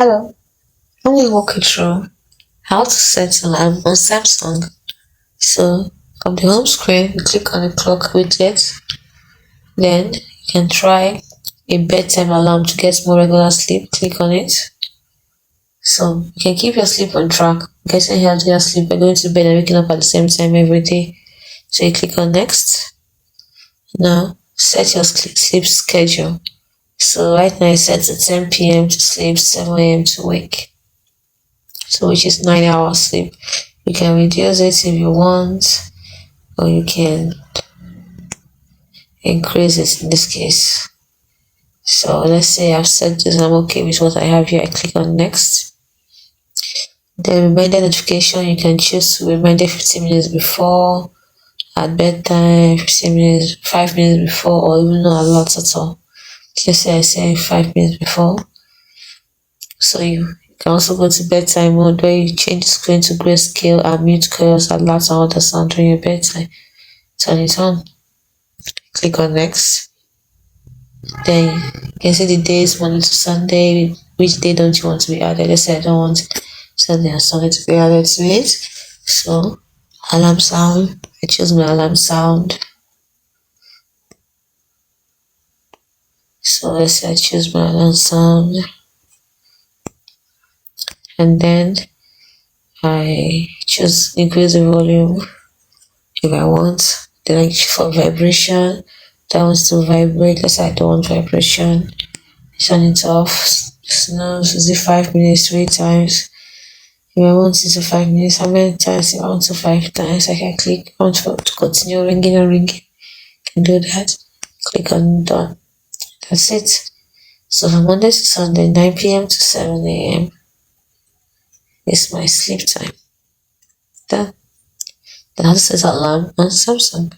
Hello, I'm going to walk you through how to set alarm on Samsung. So, from the home screen, you click on the clock widget. Then, you can try a bedtime alarm to get more regular sleep. Click on it. So, you can keep your sleep on track, getting healthier sleep by going to bed and waking up at the same time every day. So, you click on next. Now, set your sleep schedule. So, right now, it's set to 10 p.m. to sleep, 7 a.m. to wake. So which is 9 hours sleep. You can reduce it if you want, or you can increase it in this case. So let's say I've set this, I'm okay with what I have here. I click on next. The reminder notification, you can choose to remind 15 minutes before, at bedtime, 15 minutes, 5 minutes before, or even no alerts at all. Let's say I say 5 minutes before. So you can also go to bedtime mode where you change the screen to grayscale and mute chaos, alerts, and other sound during your bedtime. Turn it on. Click on next. Then you can see the days Monday to Sunday. Which day don't you want to be added? Let's say I don't want Sunday and Sunday to be added to it. So alarm sound. I choose my alarm sound. So let's say I choose my alarm sound. And then I choose increase the volume if I want. Then I choose for vibration. That wants to vibrate. Let's say I don't want vibration. Turn it off. Snooze. Is it 5 minutes 3 times? If I want it to 5 minutes, how many times? If I want to 5 times, I can click on to continue ringing and ringing. I can do that. Click on done. That's it. So from Monday to Sunday, 9 p.m. to 7 a.m. is my sleep time. Done. Then I'll set alarm on Samsung.